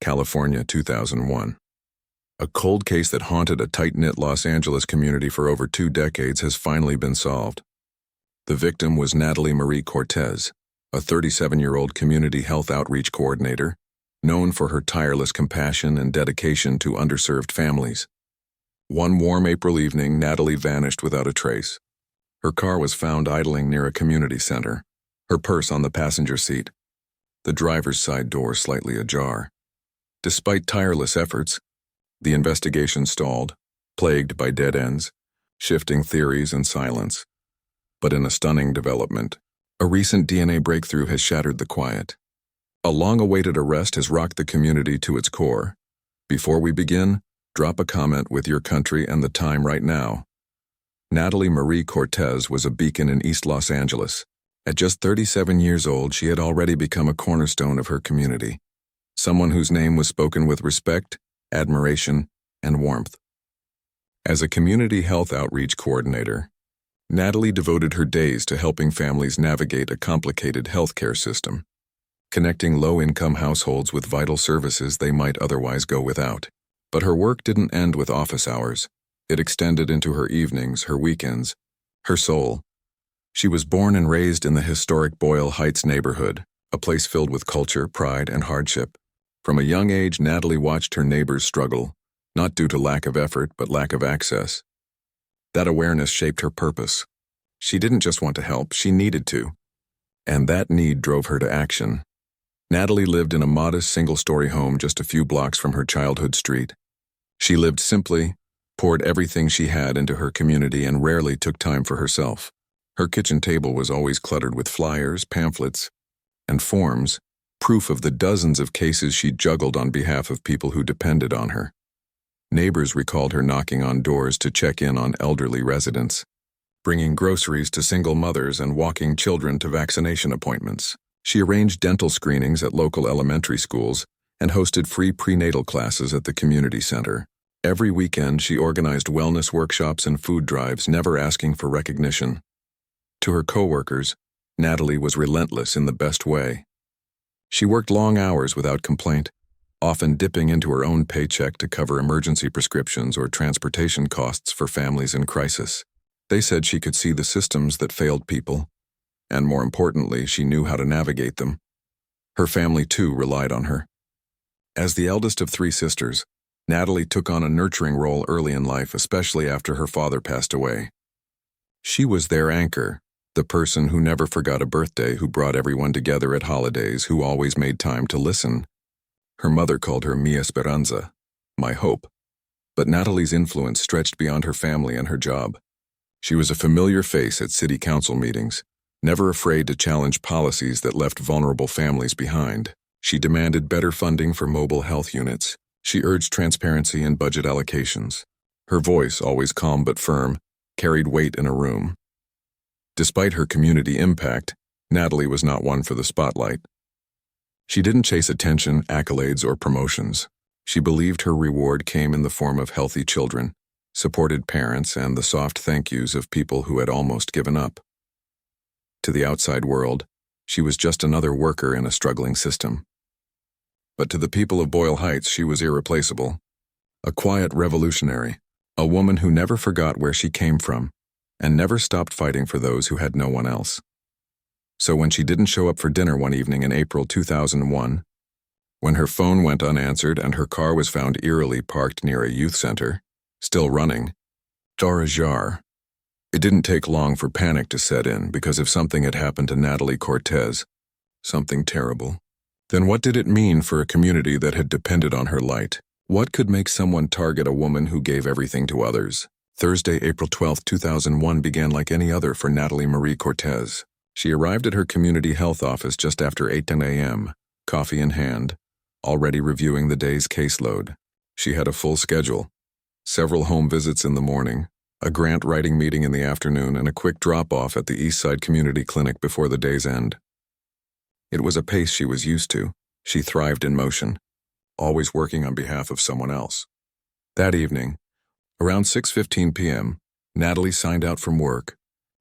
California, 2001. A cold case that haunted a tight-knit Los Angeles community for over 2 decades has finally been solved. The victim was Natalie Marie Cortez, a 37-year-old community health outreach coordinator, known for her tireless compassion and dedication to underserved families. One warm April evening, Natalie vanished without a trace. Her car was found idling near a community center, her purse on the passenger seat, the driver's side door slightly ajar. Despite tireless efforts, the investigation stalled, plagued by dead ends, shifting theories and silence. But in a stunning development, a recent DNA breakthrough has shattered the quiet. A long-awaited arrest has rocked the community to its core. Before we begin, drop a comment with your country and the time right now. Natalie Marie Cortez was a beacon in East Los Angeles. At just 37 years old, she had already become a cornerstone of her community. Someone whose name was spoken with respect, admiration, and warmth. As a community health outreach coordinator, Natalie devoted her days to helping families navigate a complicated healthcare system, connecting low-income households with vital services they might otherwise go without. But her work didn't end with office hours. It extended into her evenings, her weekends, her soul. She was born and raised in the historic Boyle Heights neighborhood, a place filled with culture, pride, and hardship. From a young age, Natalie watched her neighbors struggle, not due to lack of effort, but lack of access. That awareness shaped her purpose. She didn't just want to help, she needed to. And that need drove her to action. Natalie lived in a modest single-story home just a few blocks from her childhood street. She lived simply, poured everything she had into her community, and rarely took time for herself. Her kitchen table was always cluttered with flyers, pamphlets, and forms, proof of the dozens of cases she juggled on behalf of people who depended on her. Neighbors recalled her knocking on doors to check in on elderly residents, bringing groceries to single mothers and walking children to vaccination appointments. She arranged dental screenings at local elementary schools and hosted free prenatal classes at the community center. Every weekend, she organized wellness workshops and food drives, never asking for recognition. To her coworkers, Natalie was relentless in the best way. She worked long hours without complaint, often dipping into her own paycheck to cover emergency prescriptions or transportation costs for families in crisis. They said she could see the systems that failed people, and more importantly, she knew how to navigate them. Her family, too, relied on her. As the eldest of 3 sisters, Natalie took on a nurturing role early in life, especially after her father passed away. She was their anchor, the person who never forgot a birthday, who brought everyone together at holidays, who always made time to listen. Her mother called her Mi Esperanza, my hope. But Natalie's influence stretched beyond her family and her job. She was a familiar face at city council meetings, never afraid to challenge policies that left vulnerable families behind. She demanded better funding for mobile health units. She urged transparency in budget allocations. Her voice, always calm but firm, carried weight in a room. Despite her community impact, Natalie was not one for the spotlight. She didn't chase attention, accolades, or promotions. She believed her reward came in the form of healthy children, supported parents, and the soft thank yous of people who had almost given up. To the outside world, she was just another worker in a struggling system. But to the people of Boyle Heights, she was irreplaceable. A quiet revolutionary, a woman who never forgot where she came from, and never stopped fighting for those who had no one else. So when she didn't show up for dinner one evening in April 2001, when her phone went unanswered and her car was found eerily parked near a youth center, still running, door ajar, it didn't take long for panic to set in, because if something had happened to Natalie Cortez, something terrible, then what did it mean for a community that had depended on her light? What could make someone target a woman who gave everything to others? Thursday, April 12, 2001 began like any other for Natalie Marie Cortez. She arrived at her community health office just after 8:10 a.m., coffee in hand, already reviewing the day's caseload. She had a full schedule, several home visits in the morning, a grant writing meeting in the afternoon, and a quick drop-off at the Eastside Community Clinic before the day's end. It was a pace she was used to. She thrived in motion, always working on behalf of someone else. That evening, around 6:15 p.m., Natalie signed out from work,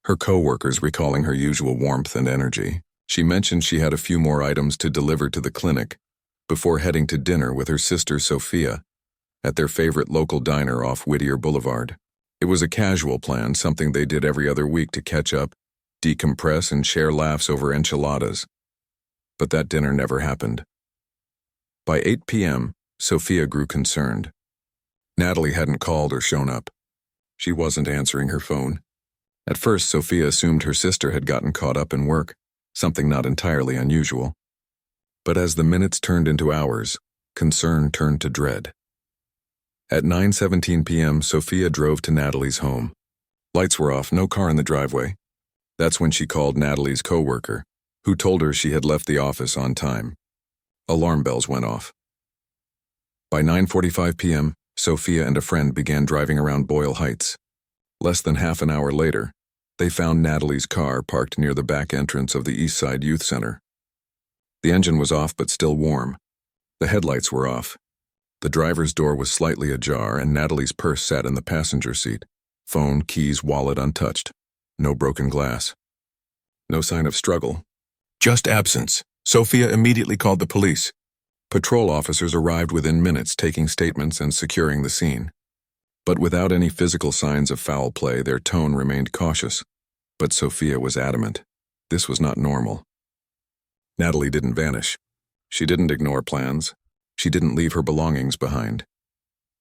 her co-workers recalling her usual warmth and energy. She mentioned she had a few more items to deliver to the clinic, before heading to dinner with her sister Sophia at their favorite local diner off Whittier Boulevard. It was a casual plan, something they did every other week to catch up, decompress, and share laughs over enchiladas. But that dinner never happened. By 8 p.m., Sophia grew concerned. Natalie hadn't called or shown up. She wasn't answering her phone. At first, Sophia assumed her sister had gotten caught up in work, something not entirely unusual. But as the minutes turned into hours, concern turned to dread. At 9:17 p.m., Sophia drove to Natalie's home. Lights were off, no car in the driveway. That's when she called Natalie's coworker, who told her she had left the office on time. Alarm bells went off. By 9:45 p.m., Sophia and a friend began driving around Boyle Heights. Less than half an hour later, they found Natalie's car parked near the back entrance of the Eastside Youth Center. The engine was off but still warm. The headlights were off. The driver's door was slightly ajar and Natalie's purse sat in the passenger seat. Phone, keys, wallet untouched. No broken glass. No sign of struggle. Just absence. Sophia immediately called the police. Patrol officers arrived within minutes, taking statements and securing the scene. But without any physical signs of foul play, their tone remained cautious. But Sophia was adamant. This was not normal. Natalie didn't vanish. She didn't ignore plans. She didn't leave her belongings behind.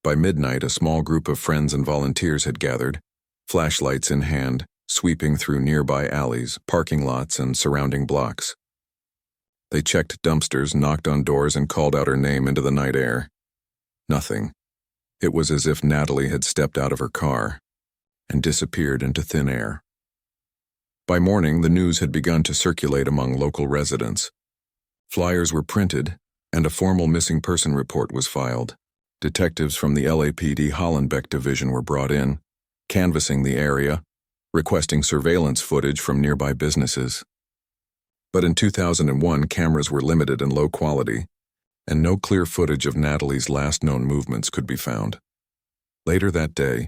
By midnight, a small group of friends and volunteers had gathered, flashlights in hand, sweeping through nearby alleys, parking lots, and surrounding blocks. They checked dumpsters, knocked on doors, and called out her name into the night air. Nothing. It was as if Natalie had stepped out of her car and disappeared into thin air. By morning, the news had begun to circulate among local residents. Flyers were printed, and a formal missing person report was filed. Detectives from the LAPD Hollenbeck Division were brought in, canvassing the area, requesting surveillance footage from nearby businesses. But in 2001, cameras were limited and low quality, and no clear footage of Natalie's last known movements could be found. Later that day,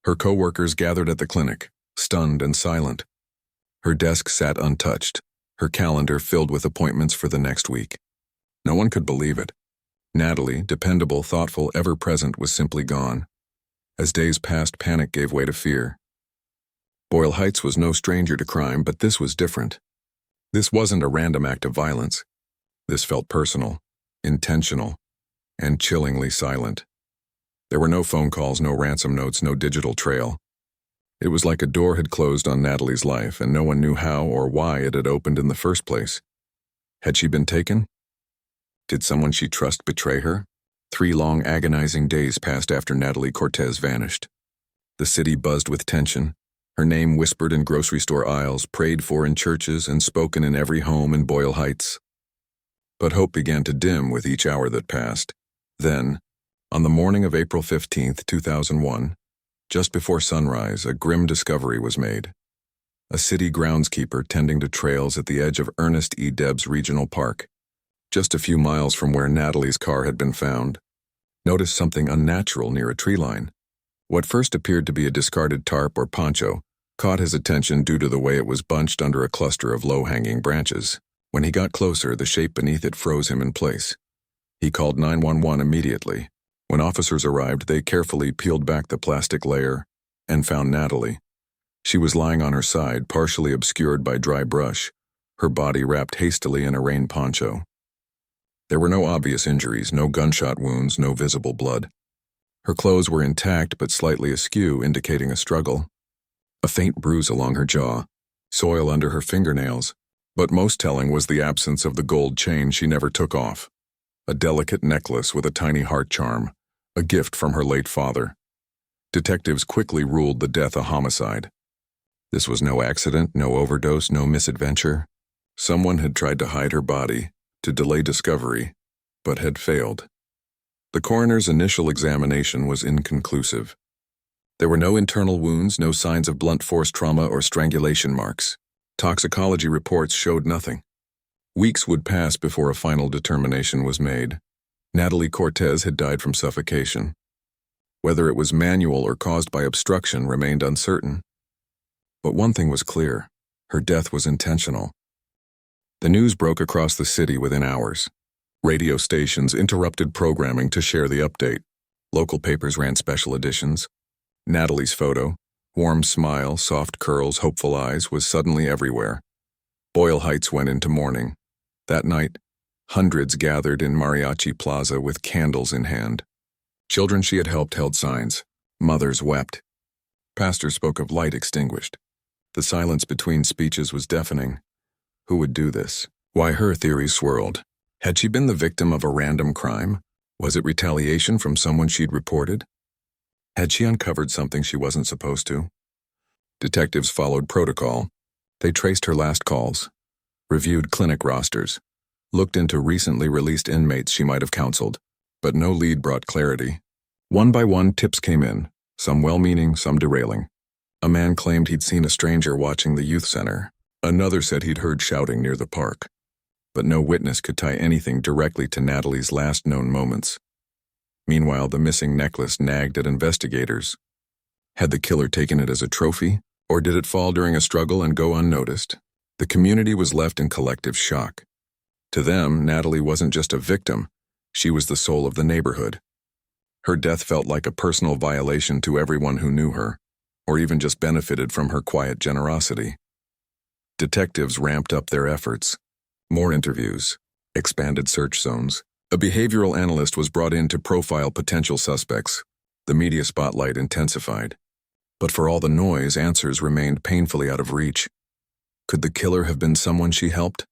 her co-workers gathered at the clinic, stunned and silent. Her desk sat untouched, her calendar filled with appointments for the next week. No one could believe it. Natalie, dependable, thoughtful, ever-present, was simply gone. As days passed, panic gave way to fear. Boyle Heights was no stranger to crime, but this was different. This wasn't a random act of violence. This felt personal, intentional, and chillingly silent. There were no phone calls, no ransom notes, no digital trail. It was like a door had closed on Natalie's life, and no one knew how or why it had opened in the first place. Had she been taken? Did someone she trusted betray her? 3 long, agonizing days passed after Natalie Cortez vanished. The city buzzed with tension. Her name whispered in grocery store aisles, prayed for in churches, and spoken in every home in Boyle Heights. But hope began to dim with each hour that passed. Then, on the morning of April 15, 2001, just before sunrise, a grim discovery was made. A city groundskeeper tending to trails at the edge of Ernest E. Debs Regional Park, just a few miles from where Natalie's car had been found, noticed something unnatural near a tree line. What first appeared to be a discarded tarp or poncho caught his attention due to the way it was bunched under a cluster of low-hanging branches. When he got closer, the shape beneath it froze him in place. He called 911 immediately. When officers arrived, they carefully peeled back the plastic layer and found Natalie. She was lying on her side, partially obscured by dry brush, her body wrapped hastily in a rain poncho. There were no obvious injuries, no gunshot wounds, no visible blood. Her clothes were intact but slightly askew, indicating a struggle. A faint bruise along her jaw, soil under her fingernails, but most telling was the absence of the gold chain she never took off. A delicate necklace with a tiny heart charm, a gift from her late father. Detectives quickly ruled the death a homicide. This was no accident, no overdose, no misadventure. Someone had tried to hide her body, to delay discovery, but had failed. The coroner's initial examination was inconclusive. There were no internal wounds, no signs of blunt force trauma or strangulation marks. Toxicology reports showed nothing. Weeks would pass before a final determination was made. Natalie Cortez had died from suffocation. Whether it was manual or caused by obstruction remained uncertain. But one thing was clear: her death was intentional. The news broke across the city within hours. Radio stations interrupted programming to share the update. Local papers ran special editions. Natalie's photo, warm smile, soft curls, hopeful eyes, was suddenly everywhere. Boyle Heights went into mourning. That night, hundreds gathered in Mariachi Plaza with candles in hand. Children she had helped held signs. Mothers wept. Pastors spoke of light extinguished. The silence between speeches was deafening. Who would do this? Why, her theories swirled. Had she been the victim of a random crime? Was it retaliation from someone she'd reported? Had she uncovered something she wasn't supposed to? Detectives followed protocol. They traced her last calls, reviewed clinic rosters, looked into recently released inmates she might have counseled, but no lead brought clarity. One by one, tips came in, some well-meaning, some derailing. A man claimed he'd seen a stranger watching the youth center. Another said he'd heard shouting near the park. But no witness could tie anything directly to Natalie's last known moments. Meanwhile, the missing necklace nagged at investigators. Had the killer taken it as a trophy, or did it fall during a struggle and go unnoticed? The community was left in collective shock. To them, Natalie wasn't just a victim, she was the soul of the neighborhood. Her death felt like a personal violation to everyone who knew her, or even just benefited from her quiet generosity. Detectives ramped up their efforts. More interviews, expanded search zones. A behavioral analyst was brought in to profile potential suspects. The media spotlight intensified. But for all the noise, answers remained painfully out of reach. Could the killer have been someone she helped?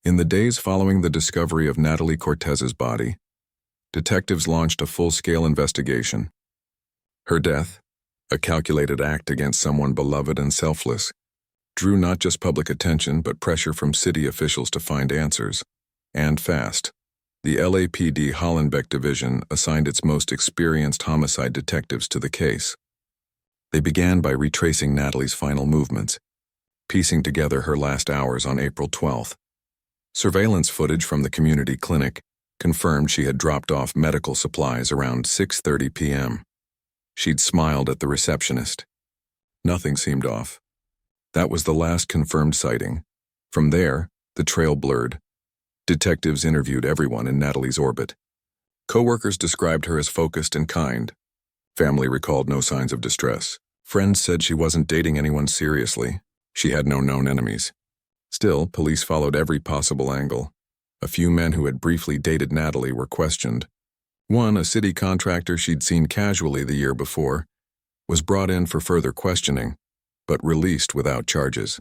In the days following the discovery of Natalie Cortez's body, detectives launched a full-scale investigation. Her death, a calculated act against someone beloved and selfless, drew not just public attention but pressure from city officials to find answers, and fast. The LAPD Hollenbeck Division assigned its most experienced homicide detectives to the case. They began by retracing Natalie's final movements, piecing together her last hours on April 12th. Surveillance footage from the community clinic confirmed she had dropped off medical supplies around 6:30 p.m. She'd smiled at the receptionist. Nothing seemed off. That was the last confirmed sighting. From there, the trail blurred. Detectives interviewed everyone in Natalie's orbit. Coworkers described her as focused and kind. Family recalled no signs of distress. Friends said she wasn't dating anyone seriously. She had no known enemies. Still, police followed every possible angle. A few men who had briefly dated Natalie were questioned. One, a city contractor she'd seen casually the year before, was brought in for further questioning, but released without charges.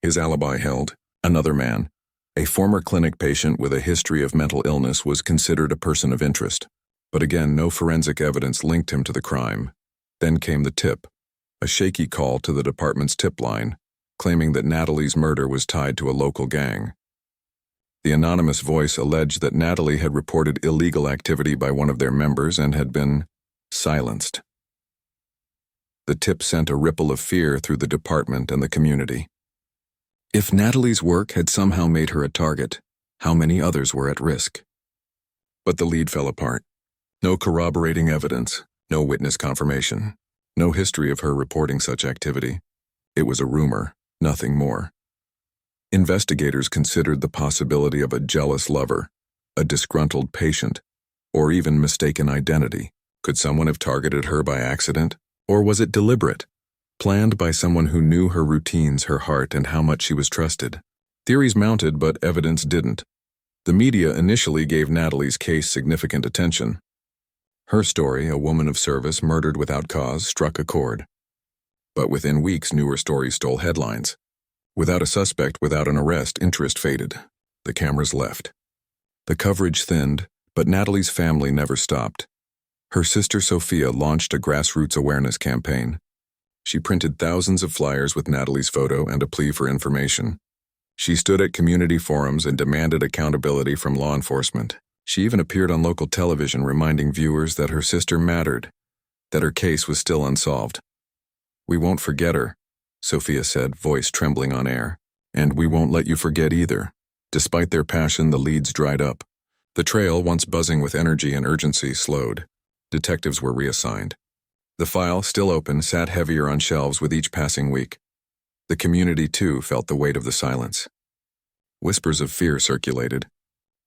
His alibi held. Another man, a former clinic patient with a history of mental illness, was considered a person of interest. But again, no forensic evidence linked him to the crime. Then came the tip, a shaky call to the department's tip line, claiming that Natalie's murder was tied to a local gang. The anonymous voice alleged that Natalie had reported illegal activity by one of their members and had been silenced. The tip sent a ripple of fear through the department and the community. If Natalie's work had somehow made her a target, how many others were at risk? But the lead fell apart. No corroborating evidence, no witness confirmation, no history of her reporting such activity. It was a rumor, nothing more. Investigators considered the possibility of a jealous lover, a disgruntled patient, or even mistaken identity. Could someone have targeted her by accident? Or was it deliberate, planned by someone who knew her routines, her heart, and how much she was trusted? Theories mounted, but evidence didn't. The media initially gave Natalie's case significant attention. Her story, a woman of service murdered without cause, struck a chord. But within weeks, newer stories stole headlines. Without a suspect, without an arrest, interest faded. The cameras left. The coverage thinned, but Natalie's family never stopped. Her sister Sophia launched a grassroots awareness campaign. She printed thousands of flyers with Natalie's photo and a plea for information. She stood at community forums and demanded accountability from law enforcement. She even appeared on local television reminding viewers that her sister mattered, that her case was still unsolved. "We won't forget her," Sophia said, voice trembling on air. "And we won't let you forget either." Despite their passion, the leads dried up. The trail, once buzzing with energy and urgency, slowed. Detectives were reassigned. The file, still open, sat heavier on shelves with each passing week. The community, too, felt the weight of the silence. Whispers of fear circulated.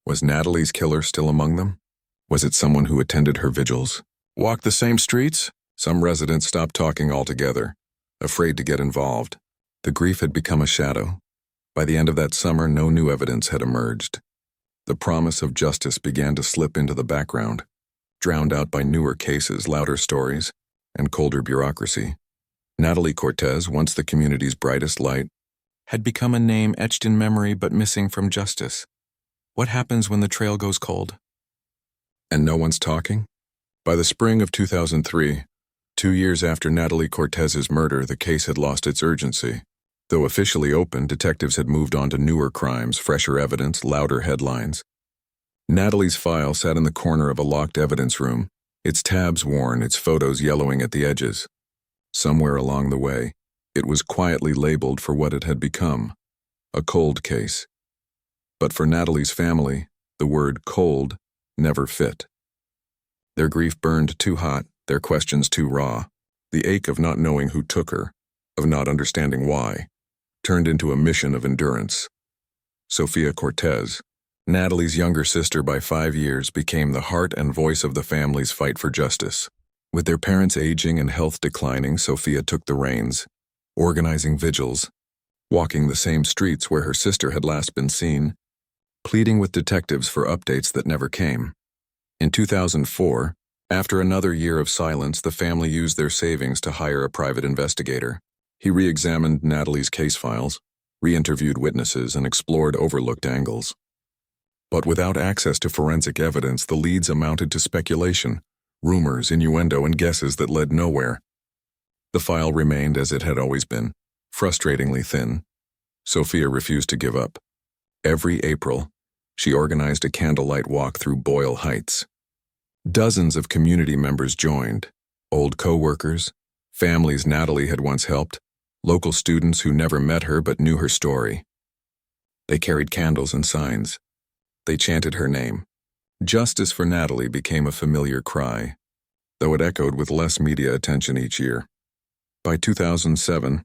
Was Natalie's killer still among them? Was it someone who attended her vigils? Walked the same streets? Some residents stopped talking altogether, afraid to get involved. The grief had become a shadow. By the end of that summer, no new evidence had emerged. The promise of justice began to slip into the background, drowned out by newer cases, louder stories, and colder bureaucracy. Natalie Cortez, once the community's brightest light, had become a name etched in memory but missing from justice. What happens when the trail goes cold? And no one's talking? By the spring of 2003, 2 years after Natalie Cortez's murder, the case had lost its urgency. Though officially open, detectives had moved on to newer crimes, fresher evidence, louder headlines. Natalie's file sat in the corner of a locked evidence room, its tabs worn, its photos yellowing at the edges. Somewhere along the way, it was quietly labeled for what it had become, a cold case. But for Natalie's family, the word cold never fit. Their grief burned too hot, their questions too raw. The ache of not knowing who took her, of not understanding why, turned into a mission of endurance. Sofia Cortez, Natalie's younger sister by 5 years, became the heart and voice of the family's fight for justice. With their parents aging and health declining, Sofia took the reins, organizing vigils, walking the same streets where her sister had last been seen, pleading with detectives for updates that never came. In 2004, after another year of silence, the family used their savings to hire a private investigator. He re-examined Natalie's case files, re-interviewed witnesses, and explored overlooked angles. But without access to forensic evidence, the leads amounted to speculation, rumors, innuendo, and guesses that led nowhere. The file remained as it had always been, frustratingly thin. Sofia refused to give up. Every April, she organized a candlelight walk through Boyle Heights. Dozens of community members joined, old co-workers, families Natalie had once helped, local students who never met her but knew her story. They carried candles and signs. They chanted her name. Justice for Natalie became a familiar cry, though it echoed with less media attention each year. By 2007,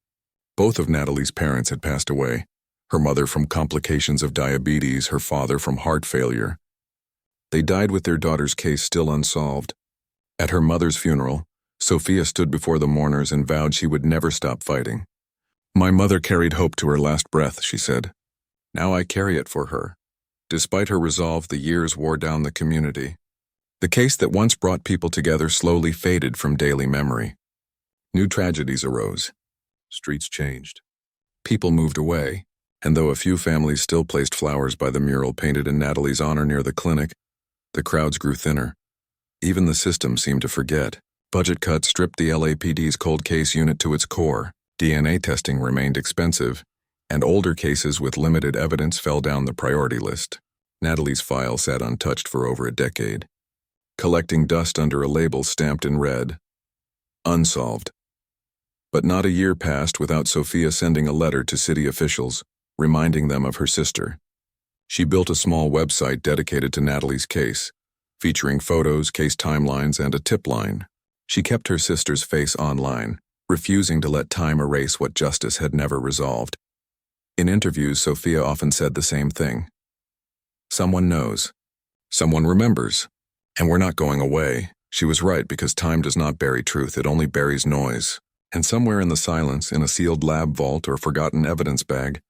both of Natalie's parents had passed away, her mother from complications of diabetes, her father from heart failure. They died with their daughter's case still unsolved. At her mother's funeral, Sofia stood before the mourners and vowed she would never stop fighting. "My mother carried hope to her last breath," she said. "Now I carry it for her." Despite her resolve, the years wore down the community. The case that once brought people together slowly faded from daily memory. New tragedies arose. Streets changed. People moved away, and though a few families still placed flowers by the mural painted in Natalie's honor near the clinic, the crowds grew thinner. Even the system seemed to forget. Budget cuts stripped the LAPD's cold case unit to its core. DNA testing remained expensive, and older cases with limited evidence fell down the priority list. Natalie's file sat untouched for over a decade, collecting dust under a label stamped in red, unsolved. But not a year passed without Sofia sending a letter to city officials, reminding them of her sister. She built a small website dedicated to Natalie's case, featuring photos, case timelines, and a tip line. She kept her sister's face online, refusing to let time erase what justice had never resolved. In interviews, Sofia often said the same thing. "Someone knows. Someone remembers. And we're not going away." She was right, because time does not bury truth, it only buries noise. And somewhere in the silence, in a sealed lab vault or forgotten evidence bag,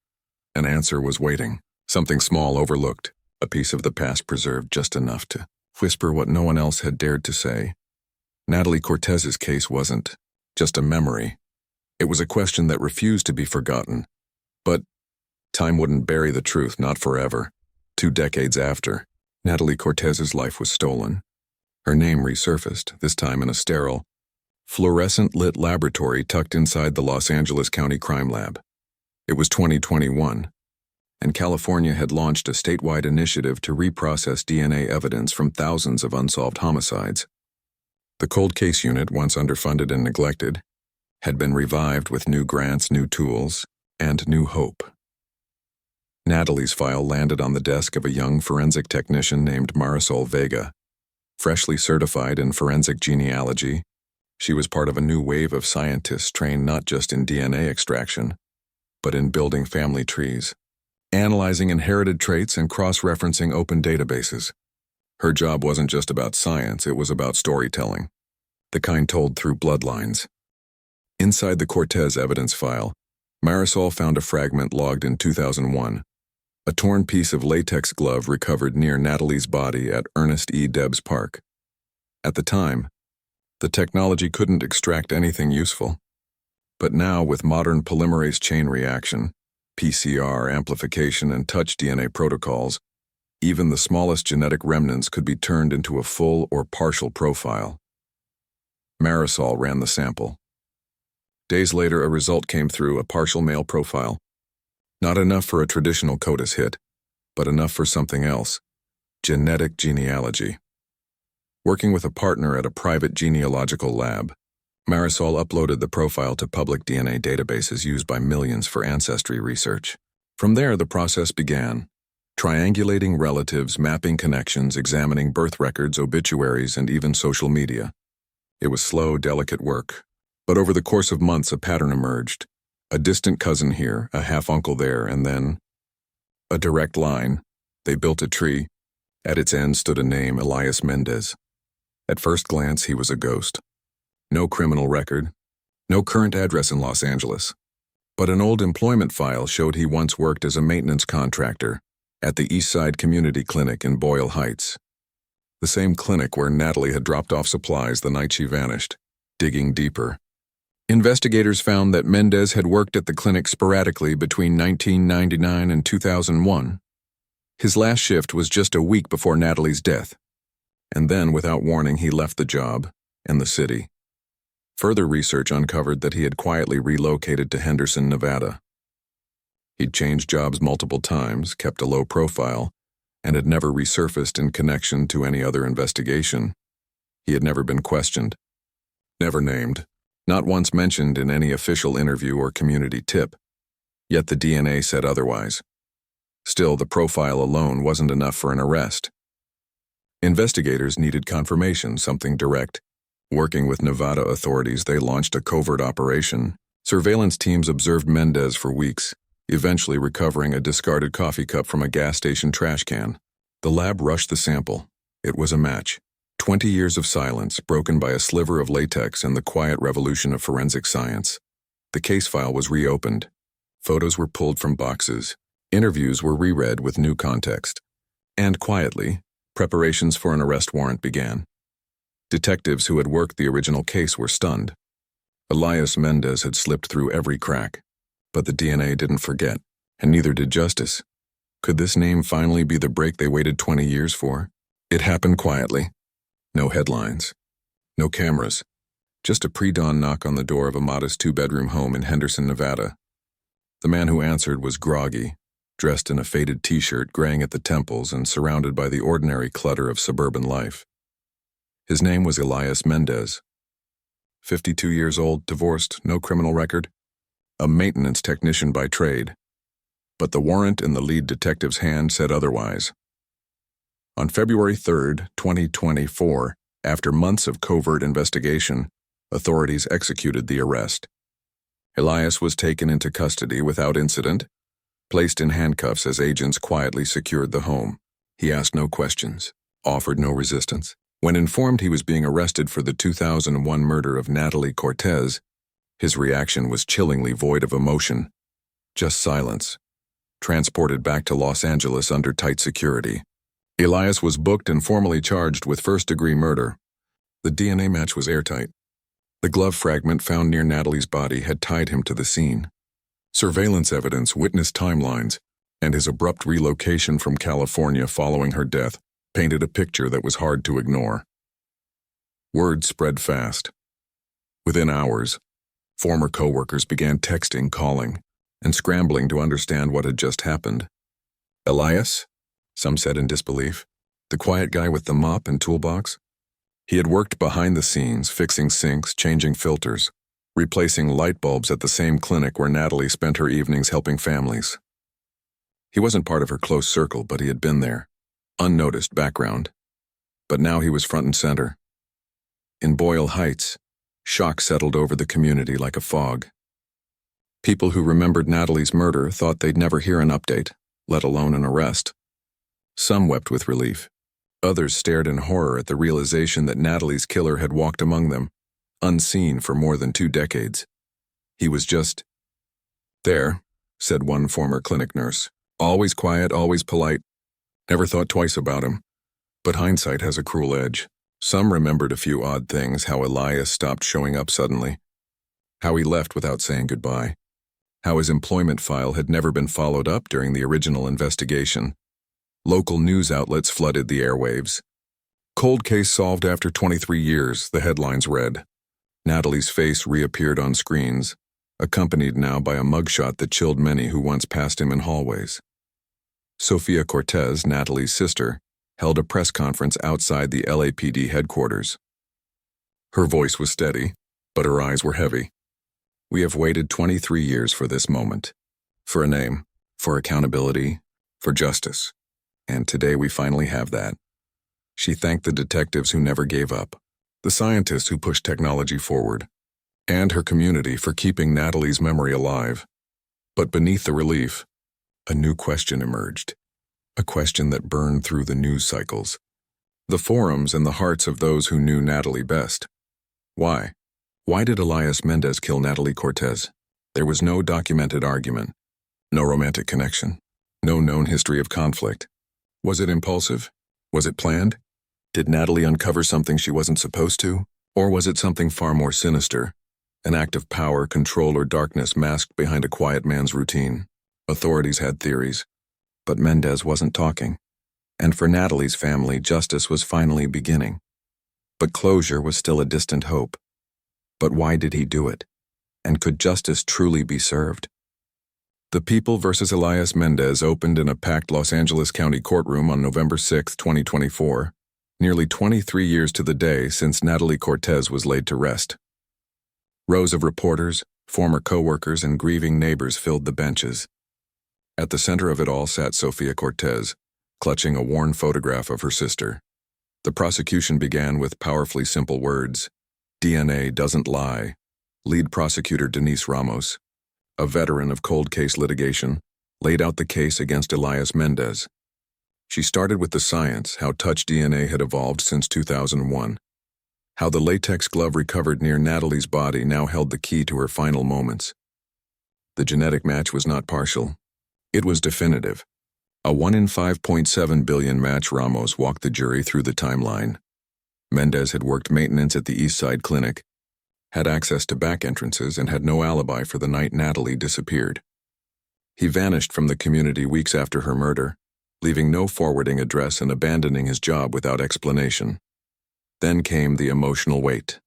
an answer was waiting. Something small overlooked, a piece of the past preserved just enough to whisper what no one else had dared to say. Natalie Cortez's case wasn't just a memory. It was a question that refused to be forgotten. But time wouldn't bury the truth, not forever. 2 decades after, Natalie Cortez's life was stolen. Her name resurfaced, this time in a sterile, fluorescent-lit laboratory tucked inside the Los Angeles County Crime Lab. It was 2021, and California had launched a statewide initiative to reprocess DNA evidence from thousands of unsolved homicides. The cold case unit, once underfunded and neglected, had been revived with new grants, new tools, and new hope. Natalie's file landed on the desk of a young forensic technician named Marisol Vega. Freshly certified in forensic genealogy, she was part of a new wave of scientists trained not just in DNA extraction, but in building family trees. analyzing inherited traits and cross-referencing open databases. Her job wasn't just about science, it was about storytelling, the kind told through bloodlines. Inside the Cortez evidence file, Marisol found a fragment logged in 2001, a torn piece of latex glove recovered near Natalie's body at Ernest E. Debs Park. At the time, the technology couldn't extract anything useful. But now, with modern polymerase chain reaction, PCR amplification, and touch DNA protocols, even the smallest genetic remnants could be turned into a full or partial profile. Marisol ran the sample. Days later, a result came through, a partial male profile. Not enough for a traditional CODIS hit, but enough for something else: genetic genealogy. Working with a partner at a private genealogical lab, Marisol uploaded the profile to public DNA databases used by millions for ancestry research. From there, the process began, triangulating relatives, mapping connections, examining birth records, obituaries, and even social media. It was slow, delicate work, but over the course of months, a pattern emerged. A distant cousin here, a half-uncle there, and then a direct line. They built a tree. At its end stood a name, Elias Mendez. At first glance, he was a ghost. No criminal record, no current address in Los Angeles. But an old employment file showed he once worked as a maintenance contractor at the Eastside Community Clinic in Boyle Heights. The same clinic where Natalie had dropped off supplies the night she vanished. Digging deeper, investigators found that Mendez had worked at the clinic sporadically between 1999 and 2001. His last shift was just a week before Natalie's death. And then, without warning, he left the job and the city. Further research uncovered that he had quietly relocated to Henderson, Nevada. He'd changed jobs multiple times, kept a low profile, and had never resurfaced in connection to any other investigation. He had never been questioned, never named, not once mentioned in any official interview or community tip. Yet the DNA said otherwise. Still, the profile alone wasn't enough for an arrest. Investigators needed confirmation, something direct. Working with Nevada authorities, they launched a covert operation. Surveillance teams observed Mendez for weeks, eventually recovering a discarded coffee cup from a gas station trash can. The lab rushed the sample. It was a match. 20 years of silence, broken by a sliver of latex and the quiet revolution of forensic science. The case file was reopened. Photos were pulled from boxes. Interviews were reread with new context. And quietly, preparations for an arrest warrant began. Detectives who had worked the original case were stunned. Elias Mendez had slipped through every crack. But the DNA didn't forget, and neither did justice. Could this name finally be the break they waited 20 years for? It happened quietly. No headlines. No cameras. Just a pre-dawn knock on the door of a modest two-bedroom home in Henderson, Nevada. The man who answered was groggy, dressed in a faded t-shirt, graying at the temples and surrounded by the ordinary clutter of suburban life. His name was Elias Mendez. 52 years old, divorced, no criminal record. A maintenance technician by trade. But the warrant in the lead detective's hand said otherwise. On February 3, 2024, after months of covert investigation, authorities executed the arrest. Elias was taken into custody without incident, placed in handcuffs as agents quietly secured the home. He asked no questions, offered no resistance. When informed he was being arrested for the 2001 murder of Natalie Cortez, his reaction was chillingly void of emotion. Just silence. Transported back to Los Angeles under tight security. Elias was booked and formally charged with first-degree murder. The DNA match was airtight. The glove fragment found near Natalie's body had tied him to the scene. Surveillance evidence, witness timelines, and his abrupt relocation from California following her death painted a picture that was hard to ignore. Word spread fast. Within hours, former co-workers began texting, calling, and scrambling to understand what had just happened. Elias? Some said in disbelief. The quiet guy with the mop and toolbox? He had worked behind the scenes, fixing sinks, changing filters, replacing light bulbs at the same clinic where Natalie spent her evenings helping families. He wasn't part of her close circle, but he had been there. Unnoticed background. But now he was front and center. In Boyle Heights, shock settled over the community like a fog. People who remembered Natalie's murder thought they'd never hear an update. let alone an arrest. Some wept with relief. Others stared in horror at the realization that Natalie's killer had walked among them, unseen for more than 2 decades. He was just there, said one former clinic nurse. Always quiet, always polite. Never thought twice about him. But hindsight has a cruel edge. Some remembered a few odd things, how Elias stopped showing up suddenly, how he left without saying goodbye, how his employment file had never been followed up during the original investigation. Local news outlets flooded the airwaves. Cold case solved after 23 years, the headlines read. Natalie's face reappeared on screens, accompanied now by a mugshot that chilled many who once passed him in hallways. Sofia Cortez, Natalie's sister, held a press conference outside the LAPD headquarters. Her voice was steady, but her eyes were heavy. We have waited 23 years for this moment. For a name, for accountability, for justice. And today we finally have that. She thanked the detectives who never gave up, the scientists who pushed technology forward, and her community for keeping Natalie's memory alive. But beneath the relief, a new question emerged. A question that burned through the news cycles, the forums and the hearts of those who knew Natalie best. Why? Why did Elias Mendez kill Natalie Cortez? There was no documented argument, no romantic connection, no known history of conflict. Was it impulsive? Was it planned? Did Natalie uncover something she wasn't supposed to? Or was it something far more sinister? An act of power, control, or darkness masked behind a quiet man's routine? Authorities had theories. But Mendez wasn't talking. And for Natalie's family, justice was finally beginning. But closure was still a distant hope. But why did he do it? And could justice truly be served? The People vs. Elias Mendez opened in a packed Los Angeles County courtroom on November 6, 2024, nearly 23 years to the day since Natalie Cortez was laid to rest. Rows of reporters, former co-workers, and grieving neighbors filled the benches. At the center of it all sat Sofia Cortez, clutching a worn photograph of her sister. The prosecution began with powerfully simple words. DNA doesn't lie. Lead prosecutor Denise Ramos, a veteran of cold case litigation, laid out the case against Elias Mendez. She started with the science, how touch DNA had evolved since 2001, how the latex glove recovered near Natalie's body now held the key to her final moments. The genetic match was not partial. It was definitive. A 1 in 5.7 billion match. Ramos walked the jury through the timeline. Mendez had worked maintenance at the East Side Clinic, had access to back entrances, and had no alibi for the night Natalie disappeared. He vanished from the community weeks after her murder, leaving no forwarding address and abandoning his job without explanation. Then came the emotional weight.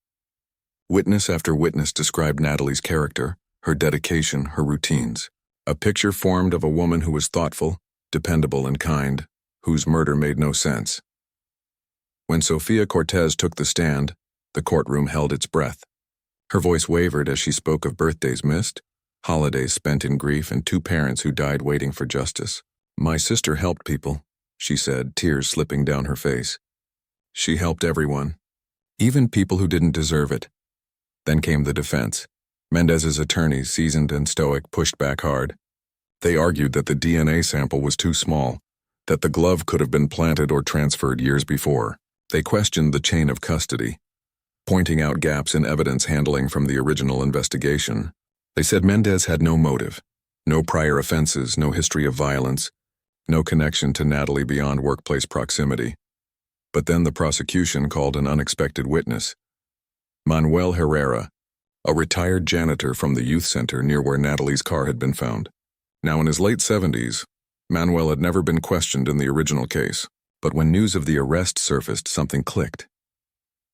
Witness after witness described Natalie's character, her dedication, her routines. A picture formed of a woman who was thoughtful, dependable, and kind, whose murder made no sense. When Sofia Cortez took the stand, the courtroom held its breath. Her voice wavered as she spoke of birthdays missed, holidays spent in grief, and 2 parents who died waiting for justice. My sister helped people, she said, tears slipping down her face. She helped everyone, even people who didn't deserve it. Then came the defense. Mendez's attorneys, seasoned and stoic, pushed back hard. They argued that the DNA sample was too small, that the glove could have been planted or transferred years before. They questioned the chain of custody, pointing out gaps in evidence handling from the original investigation. They said Mendez had no motive, no prior offenses, no history of violence, no connection to Natalie beyond workplace proximity. But then the prosecution called an unexpected witness. Manuel Herrera, a retired janitor from the youth center near where Natalie's car had been found. Now in his late 70s, Manuel had never been questioned in the original case, but when news of the arrest surfaced, something clicked.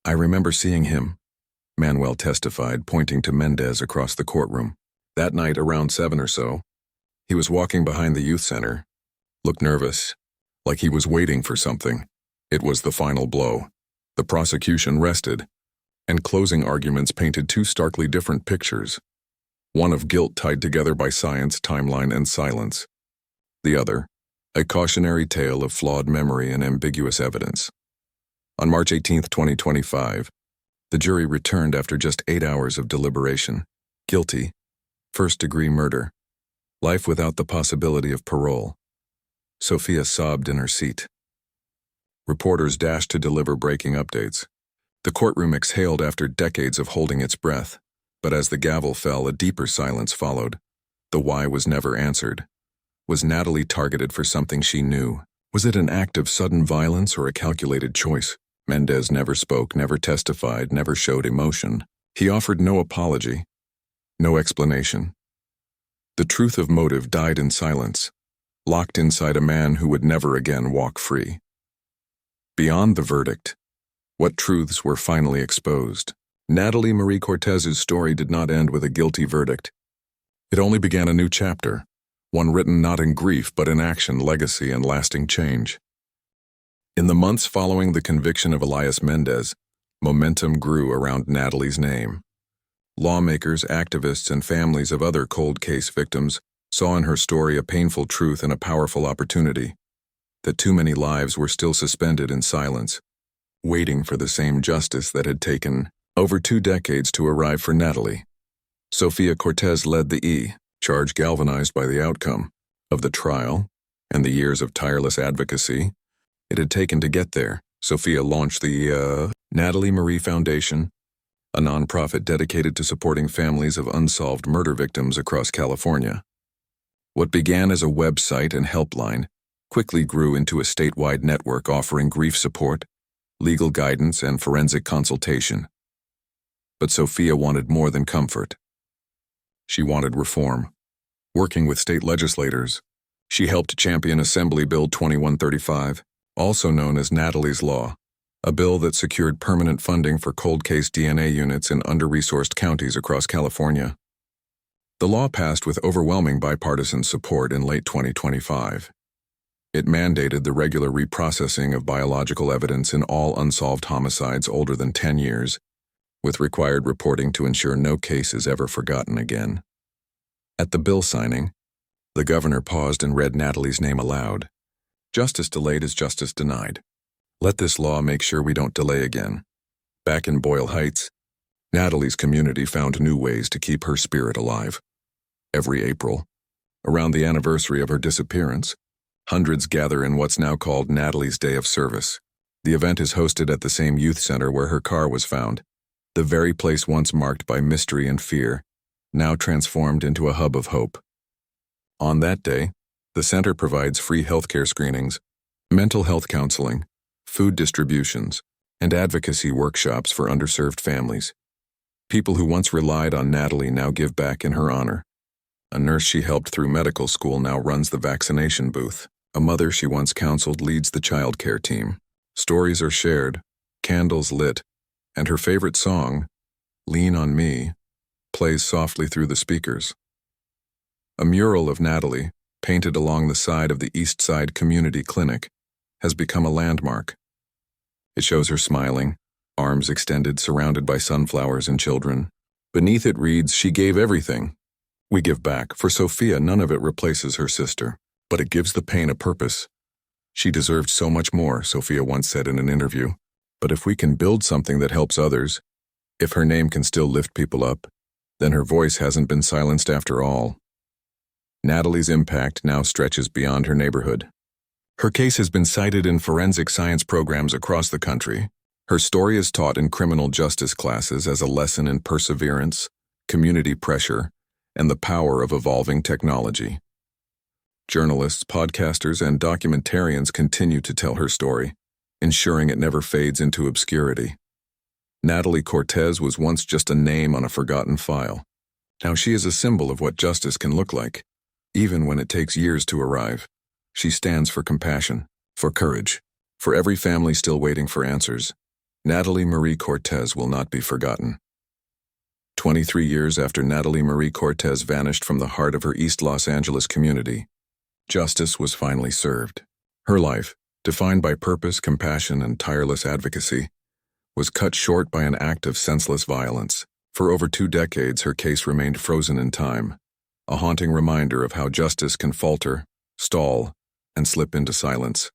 I remember seeing him, Manuel testified, pointing to Mendez across the courtroom. That night, around 7 or so, he was walking behind the youth center, looked nervous, like he was waiting for something. It was the final blow. The prosecution rested, and closing arguments painted 2 starkly different pictures. One of guilt tied together by science, timeline, and silence. The other, a cautionary tale of flawed memory and ambiguous evidence. On March 18, 2025, the jury returned after just 8 hours of deliberation. Guilty, first-degree murder, life without the possibility of parole. Sophia sobbed in her seat. Reporters dashed to deliver breaking updates. The courtroom exhaled after decades of holding its breath, but as the gavel fell, a deeper silence followed. The why was never answered. Was Natalie targeted for something she knew? Was it an act of sudden violence or a calculated choice? Mendez never spoke, never testified, never showed emotion. He offered no apology, no explanation. The truth of motive died in silence, locked inside a man who would never again walk free. Beyond the verdict, what truths were finally exposed? Natalie Marie Cortez's story did not end with a guilty verdict. It only began a new chapter, one written not in grief but in action, legacy, and lasting change. In the months following the conviction of Elias Mendez, momentum grew around Natalie's name. Lawmakers, activists, and families of other cold case victims saw in her story a painful truth and a powerful opportunity: that too many lives were still suspended in silence, waiting for the same justice that had taken over 2 decades to arrive for Natalie. Sophia Cortez led the charge, galvanized by the outcome of the trial and the years of tireless advocacy it had taken to get there. Sophia launched the Natalie Marie Foundation, a nonprofit dedicated to supporting families of unsolved murder victims across California. What began as a website and helpline quickly grew into a statewide network offering grief support, legal guidance, and forensic consultation. But Sophia wanted more than comfort. She wanted reform. Working with state legislators, she helped champion Assembly Bill 2135, also known as Natalie's Law, a bill that secured permanent funding for cold case DNA units in under-resourced counties across California. The law passed with overwhelming bipartisan support in late 2025. It mandated the regular reprocessing of biological evidence in all unsolved homicides older than 10 years, with required reporting to ensure no case is ever forgotten again. At the bill signing, the governor paused and read Natalie's name aloud. "Justice delayed is justice denied. Let this law make sure we don't delay again." Back in Boyle Heights, Natalie's community found new ways to keep her spirit alive. Every April, around the anniversary of her disappearance, hundreds gather in what's now called Natalie's Day of Service. The event is hosted at the same youth center where her car was found, the very place once marked by mystery and fear, now transformed into a hub of hope. On that day, the center provides free healthcare screenings, mental health counseling, food distributions, and advocacy workshops for underserved families. People who once relied on Natalie now give back in her honor. A nurse she helped through medical school now runs the vaccination booth. A mother she once counseled leads the child care team. Stories are shared, candles lit, and her favorite song, "Lean on Me," plays softly through the speakers. A mural of Natalie, painted along the side of the East Side Community Clinic, has become a landmark. It shows her smiling, arms extended, surrounded by sunflowers and children. Beneath it reads, "She gave everything. We give back." For Sophia, none of it replaces her sister, but it gives the pain a purpose. "She deserved so much more," Sophia once said in an interview. But if we can build something that helps others, if her name can still lift people up, then her voice hasn't been silenced after all. Natalie's impact now stretches beyond her neighborhood. Her case has been cited in forensic science programs across the country. Her story is taught in criminal justice classes as a lesson in perseverance, community pressure, and the power of evolving technology. Journalists, podcasters, and documentarians continue to tell her story, ensuring it never fades into obscurity. Natalie Cortez was once just a name on a forgotten file. Now she is a symbol of what justice can look like, even when it takes years to arrive. She stands for compassion, for courage, for every family still waiting for answers. Natalie Marie Cortez will not be forgotten. 23 years after Natalie Marie Cortez vanished from the heart of her East Los Angeles community, justice was finally served. Her life, defined by purpose, compassion, and tireless advocacy, was cut short by an act of senseless violence. For over 2 decades, her case remained frozen in time, a haunting reminder of how justice can falter, stall, and slip into silence.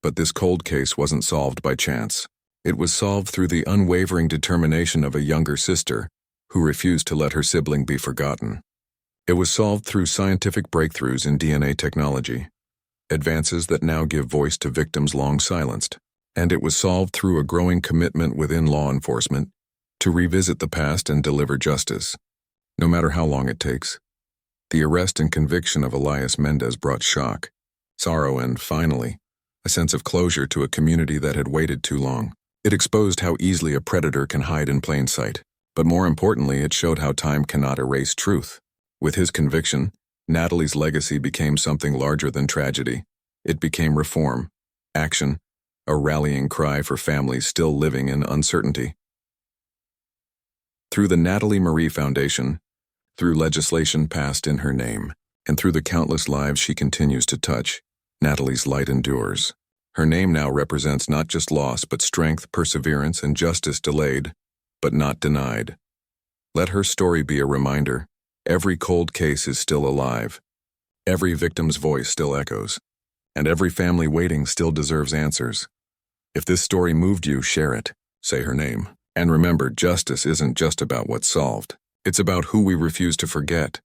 But this cold case wasn't solved by chance. It was solved through the unwavering determination of a younger sister who refused to let her sibling be forgotten. It was solved through scientific breakthroughs in DNA technology, advances that now give voice to victims long silenced. And it was solved through a growing commitment within law enforcement to revisit the past and deliver justice, no matter how long it takes. The arrest and conviction of Elias Mendez brought shock, sorrow, and, finally, a sense of closure to a community that had waited too long. It exposed how easily a predator can hide in plain sight, but more importantly, it showed how time cannot erase truth. With his conviction, Natalie's legacy became something larger than tragedy. It became reform, action, a rallying cry for families still living in uncertainty. Through the Natalie Marie Foundation, through legislation passed in her name, and through the countless lives she continues to touch, Natalie's light endures. Her name now represents not just loss, but strength, perseverance, and justice delayed, but not denied. Let her story be a reminder. Every cold case is still alive. Every victim's voice still echoes. And every family waiting still deserves answers. If this story moved you, share it. Say her name. And remember, justice isn't just about what's solved. It's about who we refuse to forget.